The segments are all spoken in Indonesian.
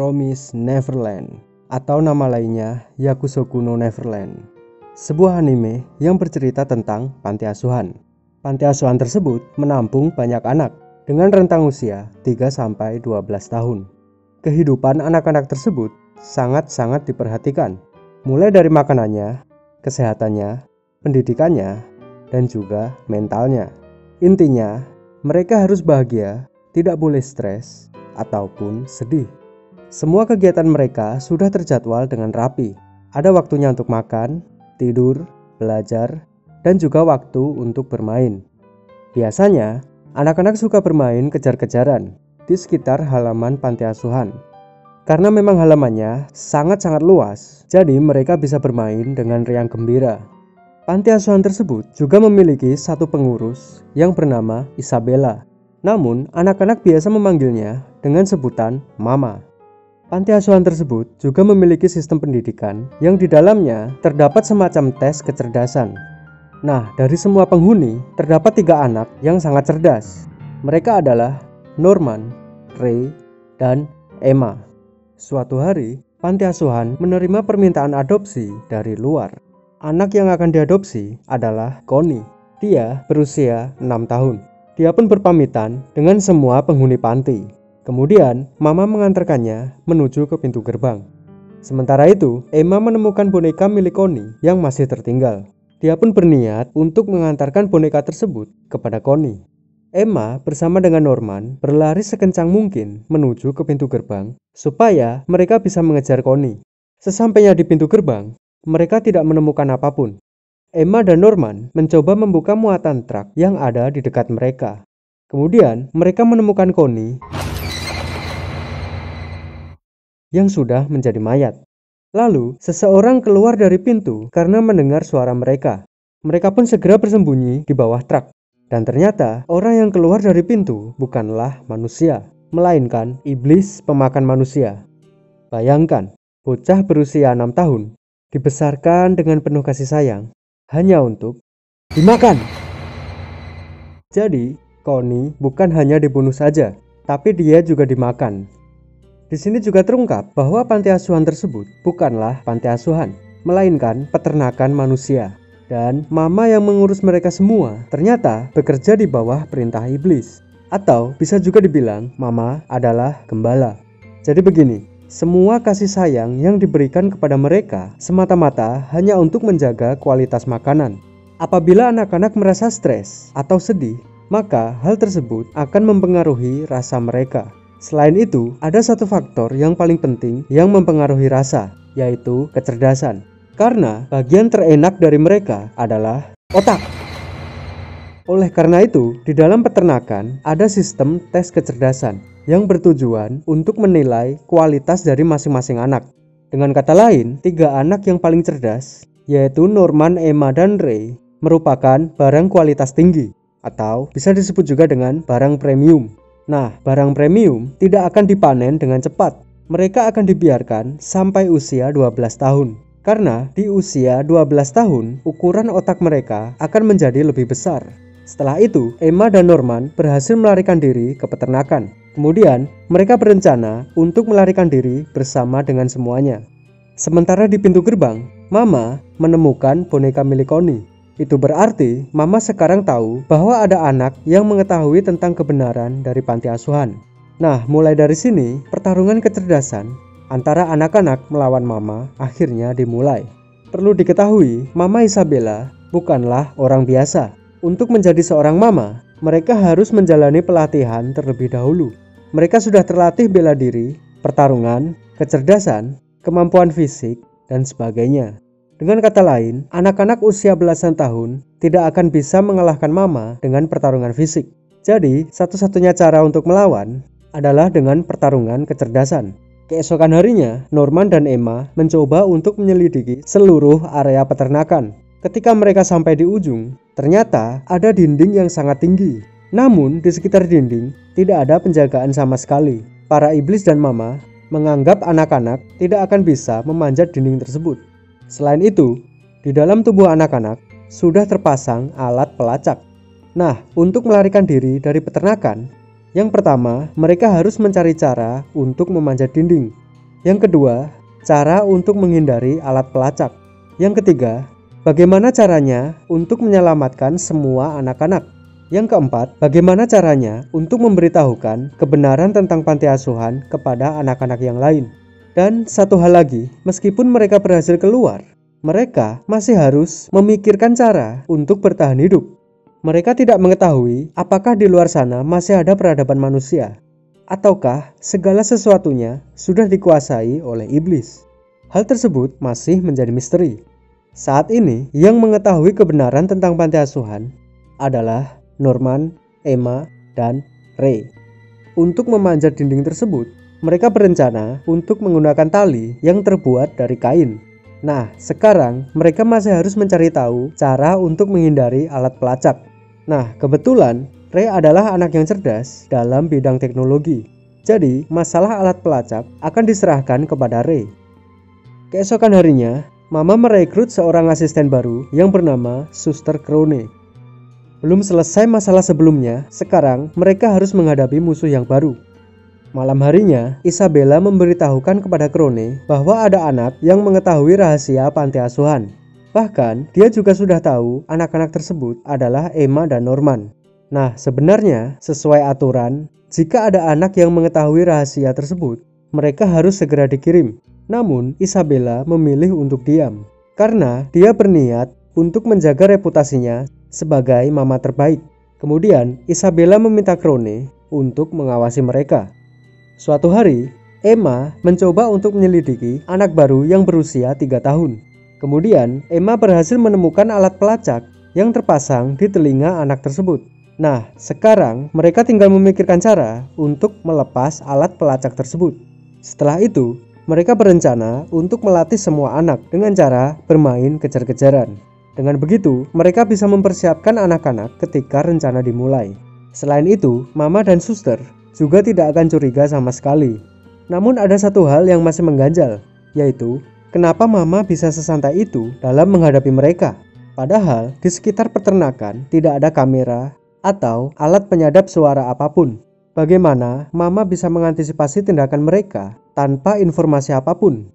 Promised Neverland atau nama lainnya Yakusoku no Neverland. Sebuah anime yang bercerita tentang panti asuhan. Panti asuhan tersebut menampung banyak anak dengan rentang usia 3-12 tahun. Kehidupan anak-anak tersebut sangat-sangat diperhatikan, mulai dari makanannya, kesehatannya, pendidikannya, dan juga mentalnya. Intinya, mereka harus bahagia, tidak boleh stres ataupun sedih. Semua kegiatan mereka sudah terjadwal dengan rapi. Ada waktunya untuk makan, tidur, belajar, dan juga waktu untuk bermain. Biasanya, anak-anak suka bermain kejar-kejaran di sekitar halaman panti asuhan. Karena memang halamannya sangat-sangat luas, jadi mereka bisa bermain dengan riang gembira. Panti asuhan tersebut juga memiliki satu pengurus yang bernama Isabella. Namun, anak-anak biasa memanggilnya dengan sebutan Mama. Panti asuhan tersebut juga memiliki sistem pendidikan yang di dalamnya terdapat semacam tes kecerdasan. Nah, dari semua penghuni, terdapat 3 anak yang sangat cerdas. Mereka adalah Norman, Ray, dan Emma. Suatu hari, panti asuhan menerima permintaan adopsi dari luar. Anak yang akan diadopsi adalah Connie. Dia berusia 6 tahun. Dia pun berpamitan dengan semua penghuni panti. Kemudian, Mama mengantarkannya menuju ke pintu gerbang. Sementara itu, Emma menemukan boneka milik Connie yang masih tertinggal. Dia pun berniat untuk mengantarkan boneka tersebut kepada Connie. Emma bersama dengan Norman berlari sekencang mungkin menuju ke pintu gerbang supaya mereka bisa mengejar Connie. Sesampainya di pintu gerbang, mereka tidak menemukan apapun. Emma dan Norman mencoba membuka muatan truk yang ada di dekat mereka. Kemudian mereka menemukan Connie yang sudah menjadi mayat. Lalu seseorang keluar dari pintu karena mendengar suara mereka. Mereka pun segera bersembunyi di bawah truk. Dan ternyata orang yang keluar dari pintu bukanlah manusia, melainkan iblis pemakan manusia. Bayangkan, bocah berusia 6 tahun dibesarkan dengan penuh kasih sayang hanya untuk dimakan. Jadi, Connie bukan hanya dibunuh saja, tapi dia juga dimakan. Di sini juga terungkap bahwa panti asuhan tersebut bukanlah panti asuhan, melainkan peternakan manusia. Dan Mama yang mengurus mereka semua ternyata bekerja di bawah perintah iblis. Atau bisa juga dibilang Mama adalah gembala. Jadi begini, semua kasih sayang yang diberikan kepada mereka semata-mata hanya untuk menjaga kualitas makanan. Apabila anak-anak merasa stres atau sedih, maka hal tersebut akan mempengaruhi rasa mereka. Selain itu, ada satu faktor yang paling penting yang mempengaruhi rasa, yaitu kecerdasan. Karena bagian terenak dari mereka adalah otak. Oleh karena itu, di dalam peternakan ada sistem tes kecerdasan yang bertujuan untuk menilai kualitas dari masing-masing anak. Dengan kata lain, 3 anak yang paling cerdas, yaitu Norman, Emma, dan Ray, merupakan barang kualitas tinggi, atau bisa disebut juga dengan barang premium. Nah, barang premium tidak akan dipanen dengan cepat. Mereka akan dibiarkan sampai usia 12 tahun. Karena di usia 12 tahun, ukuran otak mereka akan menjadi lebih besar. Setelah itu, Emma dan Norman berhasil melarikan diri ke peternakan. Kemudian, mereka berencana untuk melarikan diri bersama dengan semuanya. Sementara di pintu gerbang, Mama menemukan boneka milik Connie. Itu berarti Mama sekarang tahu bahwa ada anak yang mengetahui tentang kebenaran dari panti asuhan. Nah, mulai dari sini, pertarungan kecerdasan antara anak-anak melawan Mama akhirnya dimulai. Perlu diketahui, Mama Isabella bukanlah orang biasa. Untuk menjadi seorang mama, mereka harus menjalani pelatihan terlebih dahulu. Mereka sudah terlatih bela diri, pertarungan, kecerdasan, kemampuan fisik, dan sebagainya. Dengan kata lain, anak-anak usia belasan tahun tidak akan bisa mengalahkan Mama dengan pertarungan fisik. Jadi, satu-satunya cara untuk melawan adalah dengan pertarungan kecerdasan. Keesokan harinya, Norman dan Emma mencoba untuk menyelidiki seluruh area peternakan. Ketika mereka sampai di ujung, ternyata ada dinding yang sangat tinggi. Namun, di sekitar dinding tidak ada penjagaan sama sekali. Para iblis dan Mama menganggap anak-anak tidak akan bisa memanjat dinding tersebut. Selain itu, di dalam tubuh anak-anak sudah terpasang alat pelacak. Nah, untuk melarikan diri dari peternakan, yang pertama, mereka harus mencari cara untuk memanjat dinding. Yang kedua, cara untuk menghindari alat pelacak. Yang ketiga, bagaimana caranya untuk menyelamatkan semua anak-anak. Yang keempat, bagaimana caranya untuk memberitahukan kebenaran tentang panti asuhan kepada anak-anak yang lain. Dan satu hal lagi, meskipun mereka berhasil keluar, mereka masih harus memikirkan cara untuk bertahan hidup. Mereka tidak mengetahui apakah di luar sana masih ada peradaban manusia, ataukah segala sesuatunya sudah dikuasai oleh iblis. Hal tersebut masih menjadi misteri. Saat ini, yang mengetahui kebenaran tentang panti asuhan adalah Norman, Emma, dan Ray. Untuk memanjat dinding tersebut, mereka berencana untuk menggunakan tali yang terbuat dari kain. Nah, sekarang mereka masih harus mencari tahu cara untuk menghindari alat pelacak. Nah, kebetulan Ray adalah anak yang cerdas dalam bidang teknologi. Jadi, masalah alat pelacak akan diserahkan kepada Ray. Keesokan harinya, Mama merekrut seorang asisten baru yang bernama Suster Crone. Belum selesai masalah sebelumnya, sekarang mereka harus menghadapi musuh yang baru. Malam harinya, Isabella memberitahukan kepada Crone bahwa ada anak yang mengetahui rahasia panti asuhan. Bahkan, dia juga sudah tahu anak-anak tersebut adalah Emma dan Norman. Nah, sebenarnya sesuai aturan, jika ada anak yang mengetahui rahasia tersebut, mereka harus segera dikirim. Namun, Isabella memilih untuk diam, karena dia berniat untuk menjaga reputasinya sebagai mama terbaik. Kemudian, Isabella meminta Crone untuk mengawasi mereka. Suatu hari, Emma mencoba untuk menyelidiki anak baru yang berusia 3 tahun. Kemudian, Emma berhasil menemukan alat pelacak yang terpasang di telinga anak tersebut. Nah, sekarang mereka tinggal memikirkan cara untuk melepas alat pelacak tersebut. Setelah itu, mereka berencana untuk melatih semua anak dengan cara bermain kejar-kejaran. Dengan begitu, mereka bisa mempersiapkan anak-anak ketika rencana dimulai. Selain itu, Mama dan Suster juga tidak akan curiga sama sekali. Namun ada satu hal yang masih mengganjal, yaitu kenapa Mama bisa sesantai itu dalam menghadapi mereka. Padahal di sekitar peternakan tidak ada kamera atau alat penyadap suara apapun. Bagaimana Mama bisa mengantisipasi tindakan mereka tanpa informasi apapun?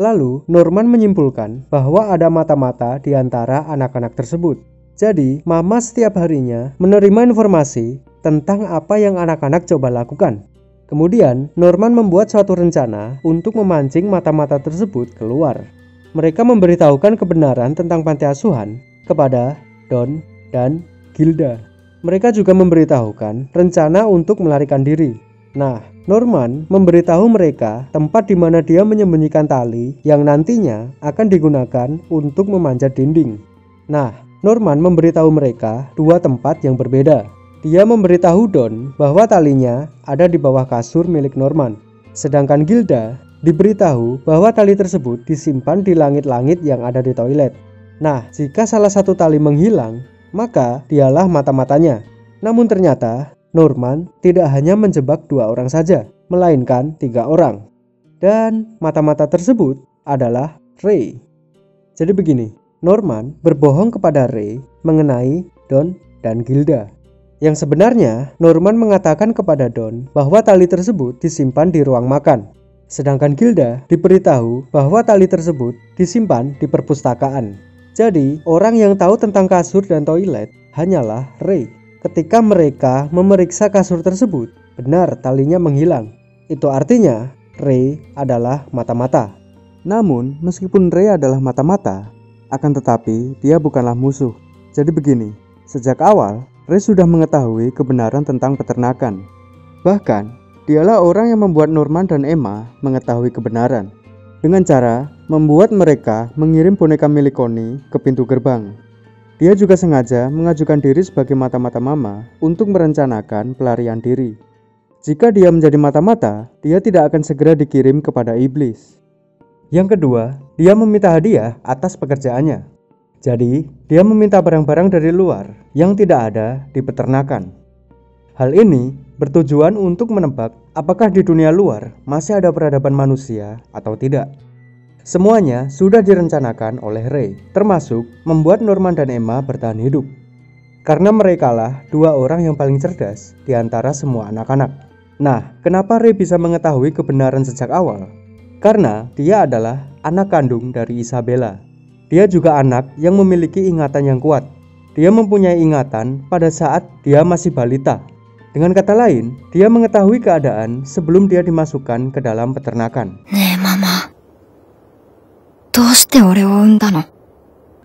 Lalu Norman menyimpulkan bahwa ada mata-mata di antara anak-anak tersebut. Jadi Mama setiap harinya menerima informasi tentang apa yang anak-anak coba lakukan. Kemudian Norman membuat suatu rencana untuk memancing mata-mata tersebut keluar. Mereka memberitahukan kebenaran tentang panti asuhan kepada Don dan Gilda. Mereka juga memberitahukan rencana untuk melarikan diri. Nah, Norman memberitahu mereka tempat di mana dia menyembunyikan tali yang nantinya akan digunakan untuk memanjat dinding. Nah, Norman memberitahu mereka dua tempat yang berbeda. Dia memberitahu Don bahwa talinya ada di bawah kasur milik Norman. Sedangkan Gilda diberitahu bahwa tali tersebut disimpan di langit-langit yang ada di toilet. Nah, jika salah satu tali menghilang, maka dialah mata-matanya. Namun ternyata Norman tidak hanya menjebak 2 orang saja, melainkan 3 orang. Dan mata-mata tersebut adalah Ray. Jadi begini, Norman berbohong kepada Ray mengenai Don dan Gilda. Yang sebenarnya, Norman mengatakan kepada Don bahwa tali tersebut disimpan di ruang makan. Sedangkan Gilda diberitahu bahwa tali tersebut disimpan di perpustakaan. Jadi, orang yang tahu tentang kasur dan toilet hanyalah Ray. Ketika mereka memeriksa kasur tersebut, benar talinya menghilang. Itu artinya Ray adalah mata-mata. Namun, meskipun Ray adalah mata-mata, akan tetapi dia bukanlah musuh. Jadi begini, sejak awal Ray sudah mengetahui kebenaran tentang peternakan. Bahkan, dialah orang yang membuat Norman dan Emma mengetahui kebenaran dengan cara membuat mereka mengirim boneka milik Connie ke pintu gerbang. Dia juga sengaja mengajukan diri sebagai mata-mata Mama untuk merencanakan pelarian diri. Jika dia menjadi mata-mata, dia tidak akan segera dikirim kepada iblis. Yang kedua, dia meminta hadiah atas pekerjaannya. Jadi, dia meminta barang-barang dari luar yang tidak ada di peternakan. Hal ini bertujuan untuk menebak apakah di dunia luar masih ada peradaban manusia atau tidak. Semuanya sudah direncanakan oleh Ray, termasuk membuat Norman dan Emma bertahan hidup. Karena merekalah 2 orang yang paling cerdas di antara semua anak-anak. Nah, kenapa Ray bisa mengetahui kebenaran sejak awal? karena dia adalah anak kandung dari Isabella. Dia juga anak yang memiliki ingatan yang kuat. Dia mempunyai ingatan pada saat dia masih balita. Dengan kata lain, dia mengetahui keadaan sebelum dia dimasukkan ke dalam peternakan. Mama, どうして俺を産んだの?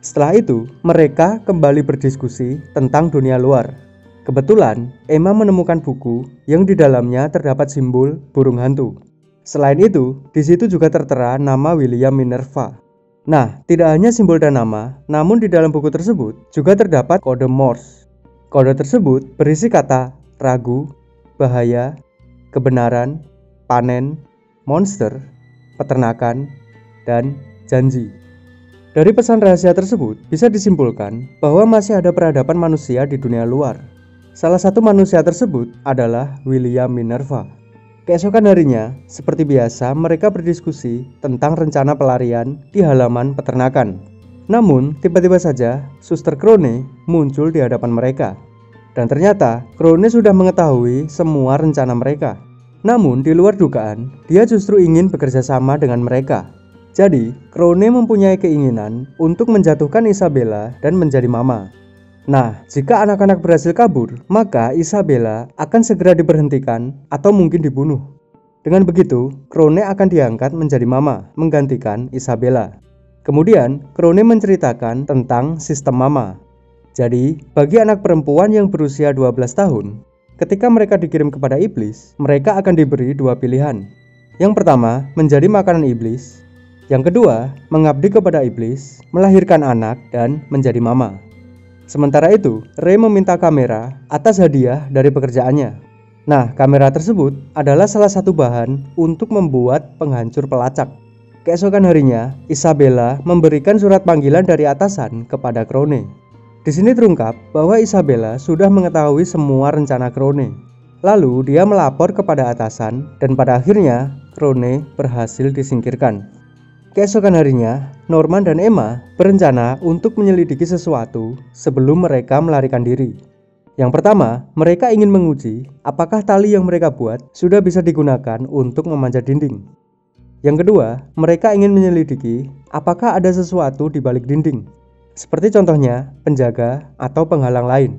Setelah itu, mereka kembali berdiskusi tentang dunia luar. Kebetulan, Emma menemukan buku yang di dalamnya terdapat simbol burung hantu. Selain itu, di situ juga tertera nama William Minerva. Nah, tidak hanya simbol dan nama, namun di dalam buku tersebut juga terdapat kode Morse. Kode tersebut berisi kata ragu, bahaya, kebenaran, panen, monster, peternakan, dan janji. Dari pesan rahasia tersebut bisa disimpulkan bahwa masih ada peradaban manusia di dunia luar. Salah satu manusia tersebut adalah William Minerva. Keesokan harinya, seperti biasa, mereka berdiskusi tentang rencana pelarian di halaman peternakan. Namun, tiba-tiba saja, Suster Krone muncul di hadapan mereka. Dan ternyata, Krone sudah mengetahui semua rencana mereka. Namun, di luar dugaan, dia justru ingin bekerja sama dengan mereka. Jadi, Krone mempunyai keinginan untuk menjatuhkan Isabella dan menjadi mama. Nah, jika anak-anak berhasil kabur, maka Isabella akan segera diberhentikan atau mungkin dibunuh. Dengan begitu, Krone akan diangkat menjadi mama, menggantikan Isabella. Kemudian, Krone menceritakan tentang sistem mama. Jadi, bagi anak perempuan yang berusia 12 tahun, ketika mereka dikirim kepada iblis, mereka akan diberi dua pilihan. Yang pertama, menjadi makanan iblis. Yang kedua, mengabdi kepada iblis, melahirkan anak, dan menjadi mama. Sementara itu, Ray meminta kamera atas hadiah dari pekerjaannya. Nah, kamera tersebut adalah salah satu bahan untuk membuat penghancur pelacak. Keesokan harinya, Isabella memberikan surat panggilan dari atasan kepada Krone. Di sini terungkap bahwa Isabella sudah mengetahui semua rencana Krone. Lalu dia melapor kepada atasan dan pada akhirnya Krone berhasil disingkirkan. Keesokan harinya, Norman dan Emma berencana untuk menyelidiki sesuatu sebelum mereka melarikan diri. Yang pertama, mereka ingin menguji apakah tali yang mereka buat sudah bisa digunakan untuk memanjat dinding. Yang kedua, mereka ingin menyelidiki apakah ada sesuatu di balik dinding, seperti contohnya penjaga atau penghalang lain.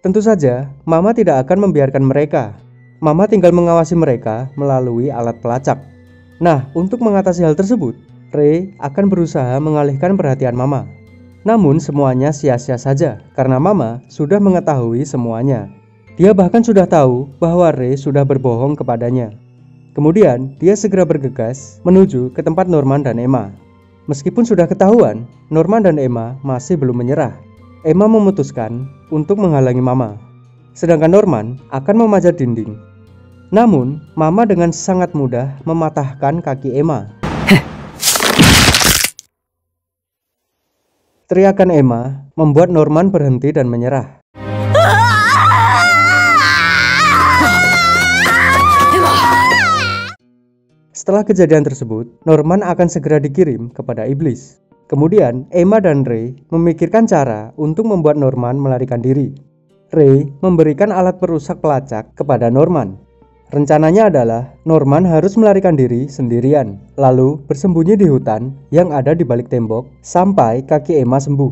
Tentu saja, Mama tidak akan membiarkan mereka. Mama tinggal mengawasi mereka melalui alat pelacak. Nah, untuk mengatasi hal tersebut, Ray akan berusaha mengalihkan perhatian Mama. Namun semuanya sia-sia saja karena Mama sudah mengetahui semuanya. Dia bahkan sudah tahu bahwa Ray sudah berbohong kepadanya. Kemudian dia segera bergegas menuju ke tempat Norman dan Emma. Meskipun sudah ketahuan, Norman dan Emma masih belum menyerah. Emma memutuskan untuk menghalangi Mama, sedangkan Norman akan memanjat dinding. Namun Mama dengan sangat mudah mematahkan kaki Emma. Teriakan Emma membuat Norman berhenti dan menyerah. Setelah kejadian tersebut, Norman akan segera dikirim kepada iblis. Kemudian Emma dan Ray memikirkan cara untuk membuat Norman melarikan diri. Ray memberikan alat perusak pelacak kepada Norman. Rencananya adalah Norman harus melarikan diri sendirian, lalu bersembunyi di hutan yang ada di balik tembok sampai kaki Emma sembuh.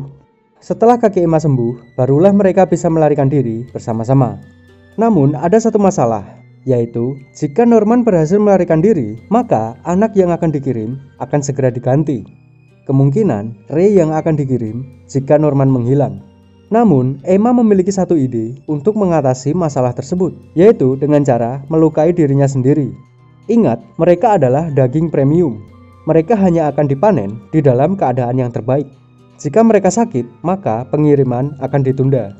Setelah kaki Emma sembuh, barulah mereka bisa melarikan diri bersama-sama. Namun ada satu masalah, yaitu jika Norman berhasil melarikan diri, maka anak yang akan dikirim akan segera diganti. Kemungkinan Ray yang akan dikirim jika Norman menghilang. Namun, Emma memiliki satu ide untuk mengatasi masalah tersebut, yaitu dengan cara melukai dirinya sendiri. Ingat, mereka adalah daging premium. Mereka hanya akan dipanen di dalam keadaan yang terbaik. Jika mereka sakit, maka pengiriman akan ditunda.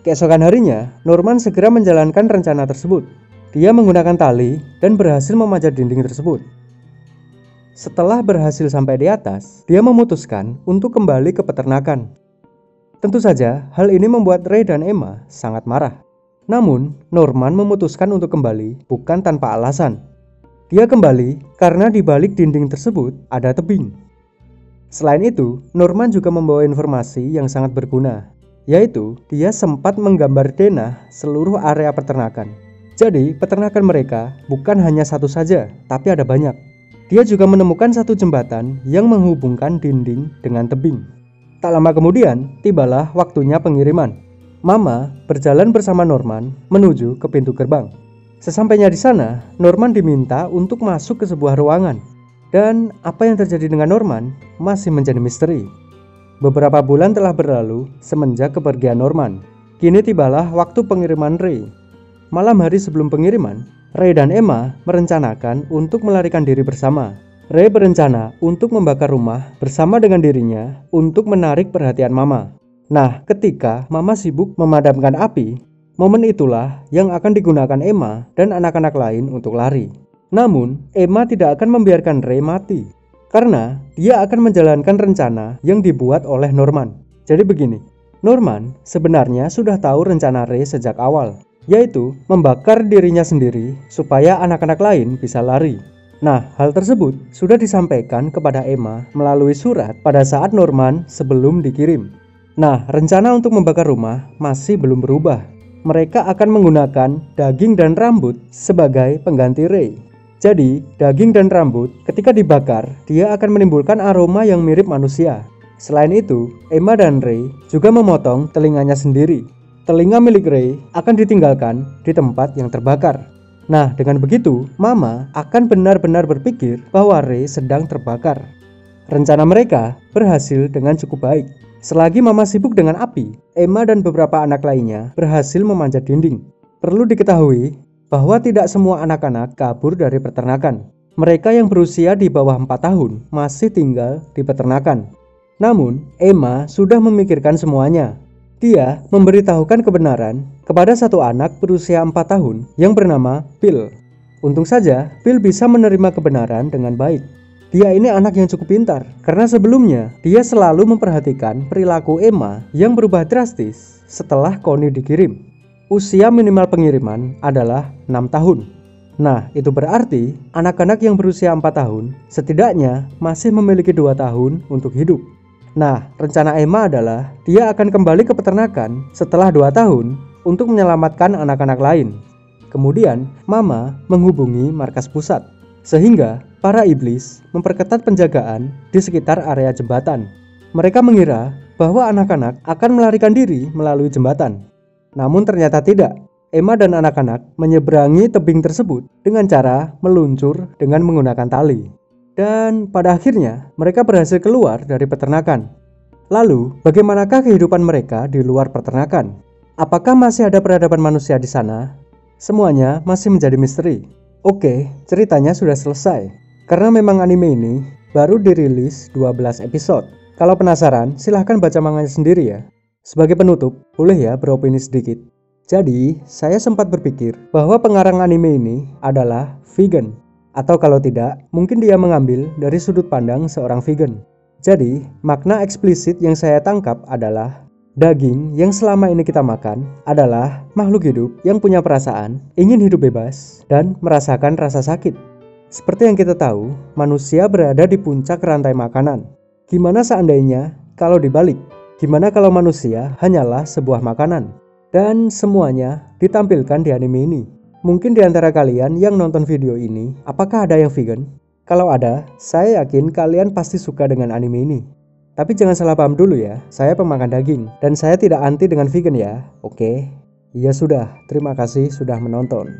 Keesokan harinya, Norman segera menjalankan rencana tersebut. Dia menggunakan tali dan berhasil memanjat dinding tersebut. Setelah berhasil sampai di atas, dia memutuskan untuk kembali ke peternakan. Tentu saja, hal ini membuat Ray dan Emma sangat marah. Namun, Norman memutuskan untuk kembali bukan tanpa alasan. Dia kembali karena di balik dinding tersebut ada tebing. Selain itu, Norman juga membawa informasi yang sangat berguna, yaitu dia sempat menggambar denah seluruh area peternakan. Jadi, peternakan mereka bukan hanya satu saja, tapi ada banyak. Dia juga menemukan satu jembatan yang menghubungkan dinding dengan tebing. Tak lama kemudian, tibalah waktunya pengiriman. Mama berjalan bersama Norman menuju ke pintu gerbang. Sesampainya di sana, Norman diminta untuk masuk ke sebuah ruangan. Dan apa yang terjadi dengan Norman masih menjadi misteri. Beberapa bulan telah berlalu semenjak kepergian Norman. Kini tibalah waktu pengiriman Ray. Malam hari sebelum pengiriman, Ray dan Emma merencanakan untuk melarikan diri bersama. Ray berencana untuk membakar rumah bersama dengan dirinya untuk menarik perhatian Mama. Nah, ketika Mama sibuk memadamkan api, momen itulah yang akan digunakan Emma dan anak-anak lain untuk lari. Namun, Emma tidak akan membiarkan Ray mati, karena dia akan menjalankan rencana yang dibuat oleh Norman. Jadi begini, Norman sebenarnya sudah tahu rencana Ray sejak awal, yaitu membakar dirinya sendiri supaya anak-anak lain bisa lari. Nah, hal tersebut sudah disampaikan kepada Emma melalui surat pada saat Norman sebelum dikirim. Nah, rencana untuk membakar rumah masih belum berubah. Mereka akan menggunakan daging dan rambut sebagai pengganti Ray. Jadi, daging dan rambut ketika dibakar, dia akan menimbulkan aroma yang mirip manusia. Selain itu, Emma dan Ray juga memotong telinganya sendiri. Telinga milik Ray akan ditinggalkan di tempat yang terbakar. Nah, dengan begitu, Mama akan benar-benar berpikir bahwa Ray sedang terbakar. Rencana mereka berhasil dengan cukup baik. Selagi Mama sibuk dengan api, Emma dan beberapa anak lainnya berhasil memanjat dinding. Perlu diketahui bahwa tidak semua anak-anak kabur dari peternakan. Mereka yang berusia di bawah 4 tahun masih tinggal di peternakan. Namun, Emma sudah memikirkan semuanya. Dia memberitahukan kebenaran kepada satu anak berusia 4 tahun yang bernama Bill. Untung saja, Bill bisa menerima kebenaran dengan baik. Dia ini anak yang cukup pintar, karena sebelumnya dia selalu memperhatikan perilaku Emma yang berubah drastis setelah Connie dikirim. Usia minimal pengiriman adalah 6 tahun. Nah, itu berarti anak-anak yang berusia 4 tahun setidaknya masih memiliki 2 tahun untuk hidup. Nah, rencana Emma adalah dia akan kembali ke peternakan setelah 2 tahun untuk menyelamatkan anak-anak lain. Kemudian, Mama menghubungi markas pusat, sehingga para iblis memperketat penjagaan di sekitar area jembatan. Mereka mengira bahwa anak-anak akan melarikan diri melalui jembatan. Namun ternyata tidak. Emma dan anak-anak menyeberangi tebing tersebut dengan cara meluncur dengan menggunakan tali. Dan pada akhirnya mereka berhasil keluar dari peternakan. Lalu, bagaimanakah kehidupan mereka di luar peternakan? Apakah masih ada peradaban manusia di sana? Semuanya masih menjadi misteri. Oke, ceritanya sudah selesai. Karena memang anime ini baru dirilis 12 episode. Kalau penasaran, silahkan baca manganya sendiri ya. Sebagai penutup, boleh ya beropini sedikit. Jadi, saya sempat berpikir bahwa pengarang anime ini adalah vegan. Atau kalau tidak, mungkin dia mengambil dari sudut pandang seorang vegan. Jadi, makna eksplisit yang saya tangkap adalah daging yang selama ini kita makan adalah makhluk hidup yang punya perasaan, ingin hidup bebas, dan merasakan rasa sakit. Seperti yang kita tahu, manusia berada di puncak rantai makanan. Gimana seandainya kalau dibalik? Gimana kalau manusia hanyalah sebuah makanan? Dan semuanya ditampilkan di anime ini. Mungkin di antara kalian yang nonton video ini, apakah ada yang vegan? Kalau ada, saya yakin kalian pasti suka dengan anime ini. Tapi jangan salah paham dulu ya, saya pemakan daging. Dan saya tidak anti dengan vegan ya, oke? Ya sudah, terima kasih sudah menonton.